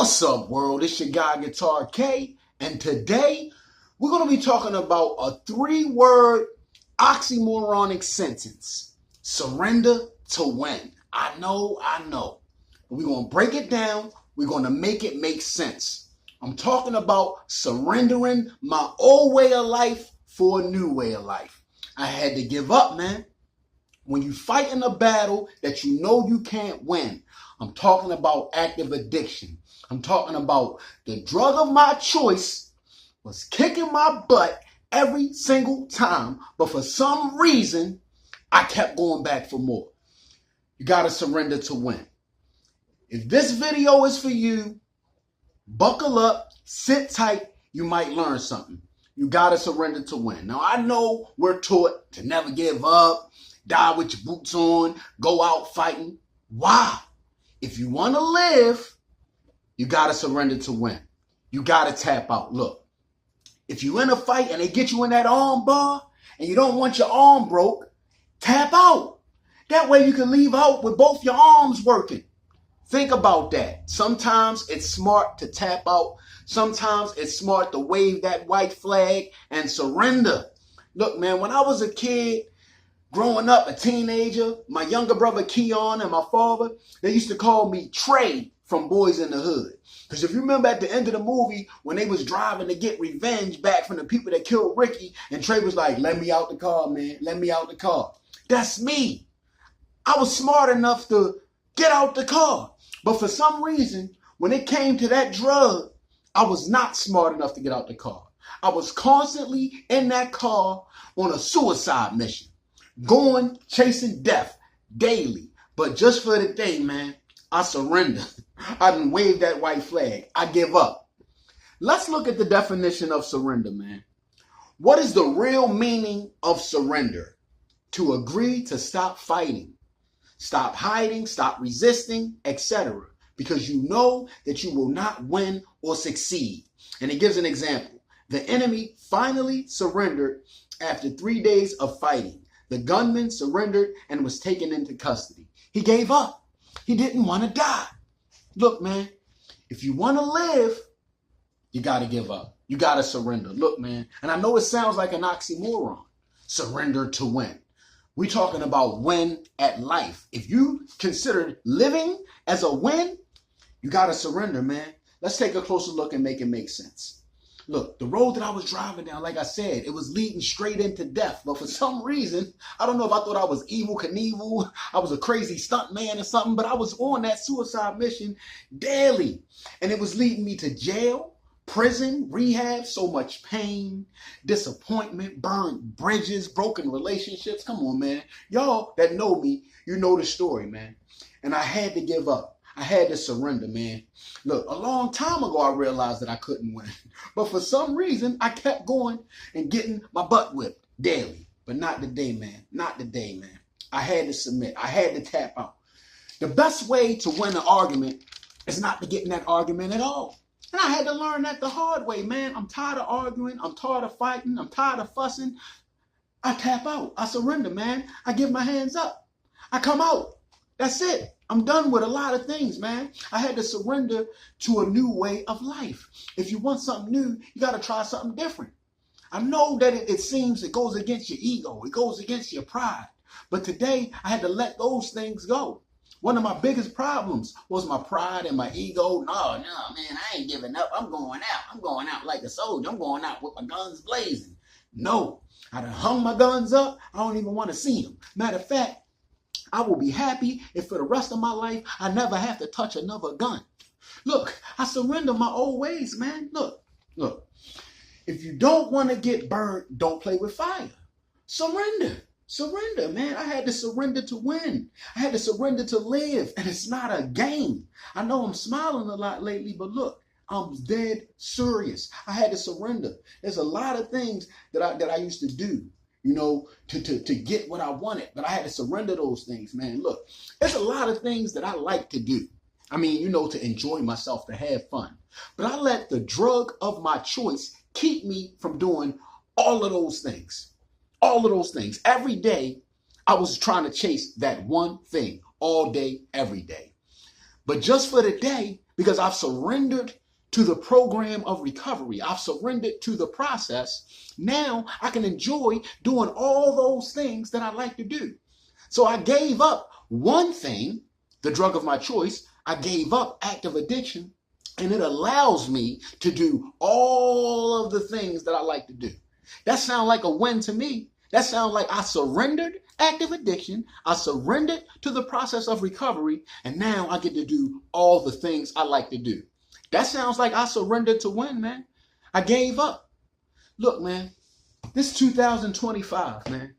What's up, world? It's your guy, Guitar K, and today we're going to be talking about a 3-word oxymoronic sentence. Surrender to win. I know. But we're going to break it down. We're going to make it make sense. I'm talking about surrendering my old way of life for a new way of life. I had to give up, man. When you fight in a battle that you know you can't win, I'm talking about active addiction. I'm talking about the drug of my choice was kicking my butt every single time, but for some reason, I kept going back for more. You got to surrender to win. If this video is for you, buckle up, sit tight, you might learn something. You got to surrender to win. Now, I know we're taught to never give up, die with your boots on, go out fighting. Why? If you want to live, you got to surrender to win. You got to tap out. Look, if you in a fight and they get you in that arm bar and you don't want your arm broke, tap out. That way you can leave out with both your arms working. Think about that. Sometimes it's smart to tap out. Sometimes it's smart to wave that white flag and surrender. Look, man, when I was a kid, growing up, a teenager, my younger brother Keon and my father, they used to call me Trey from Boys in the Hood. Because if you remember at the end of the movie, when they was driving to get revenge back from the people that killed Ricky, and Trey was like, let me out the car, man. Let me out the car. That's me. I was smart enough to get out the car. But for some reason, when it came to that drug, I was not smart enough to get out the car. I was constantly in that car on a suicide mission. Going, chasing death daily. But just for the day, man, I surrender. I done waved that white flag. I give up. Let's look at the definition of surrender, man. What is the real meaning of surrender? To agree to stop fighting, stop hiding, stop resisting, etc. Because you know that you will not win or succeed. And it gives an example. The enemy finally surrendered after 3 days of fighting. The gunman surrendered and was taken into custody. He gave up. He didn't want to die. Look, man, if you want to live, you got to give up. You got to surrender. Look, man, and I know it sounds like an oxymoron. Surrender to win. We're talking about win at life. If you consider living as a win, you got to surrender, man. Let's take a closer look and make it make sense. Look, the road that I was driving down, like I said, it was leading straight into death. But for some reason, I don't know if I thought I was Evel Knievel, I was a crazy stunt man or something, but I was on that suicide mission daily. And it was leading me to jail, prison, rehab, so much pain, disappointment, burned bridges, broken relationships. Come on, man. Y'all that know me, you know the story, man. And I had to give up. I had to surrender, man. Look, a long time ago, I realized that I couldn't win. But for some reason, I kept going and getting my butt whipped daily. But not today, man. Not today, man. I had to submit. I had to tap out. The best way to win an argument is not to get in that argument at all. And I had to learn that the hard way, man. I'm tired of arguing. I'm tired of fighting. I'm tired of fussing. I tap out. I surrender, man. I give my hands up. I come out. That's it. I'm done with a lot of things, man. I had to surrender to a new way of life. If you want something new, you got to try something different. I know that it seems it goes against your ego. It goes against your pride. But today, I had to let those things go. One of my biggest problems was my pride and my ego. No, man, I ain't giving up. I'm going out. I'm going out like a soldier. I'm going out with my guns blazing. No, I done hung my guns up. I don't even want to see them. Matter of fact, I will be happy if for the rest of my life, I never have to touch another gun. Look, I surrender my old ways, man. Look. If you don't want to get burned, don't play with fire. Surrender, man. I had to surrender to win. I had to surrender to live. And it's not a game. I know I'm smiling a lot lately, but look, I'm dead serious. I had to surrender. There's a lot of things that I used to do, you know, to get what I wanted. But I had to surrender those things, man. Look, there's a lot of things that I like to do. I mean, you know, to enjoy myself, to have fun. But I let the drug of my choice keep me from doing all of those things. All of those things. Every day, I was trying to chase that one thing all day, every day. But just for the day, because I've surrendered to the program of recovery. I've surrendered to the process. Now I can enjoy doing all those things that I like to do. So I gave up one thing, the drug of my choice. I gave up active addiction, and it allows me to do all of the things that I like to do. That sounds like a win to me. That sounds like I surrendered active addiction. I surrendered to the process of recovery, and now I get to do all the things I like to do. That sounds like I surrendered to win, man. I gave up. Look, man, this 2025, man,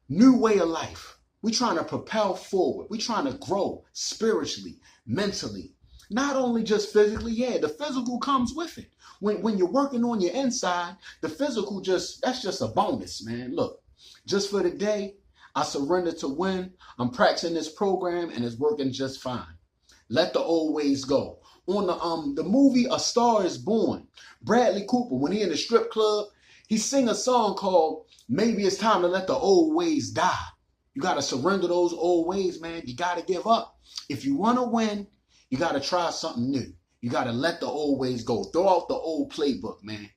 new way of life. We're trying to propel forward. We're trying to grow spiritually, mentally, not only just physically. Yeah, the physical comes with it. When you're working on your inside, the physical that's just a bonus, man. Look, just for the day, I surrender to win. I'm practicing this program and it's working just fine. Let the old ways go. On the movie A Star Is Born, Bradley Cooper, when he in the strip club, he sing a song called Maybe It's Time to Let the Old Ways Die. You got to surrender those old ways, man. You got to give up. If you want to win, you got to try something new. You got to let the old ways go. Throw out the old playbook, man.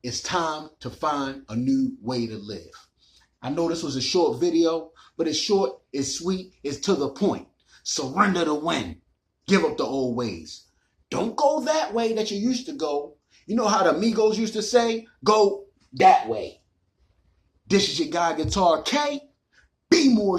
It's time to find a new way to live. I know this was a short video, but it's short, it's sweet, it's to the point. Surrender to win. Give up the old ways. Don't go that way that you used to go. You know how the Migos used to say, go that way. This is your guy, Guitar K. Be more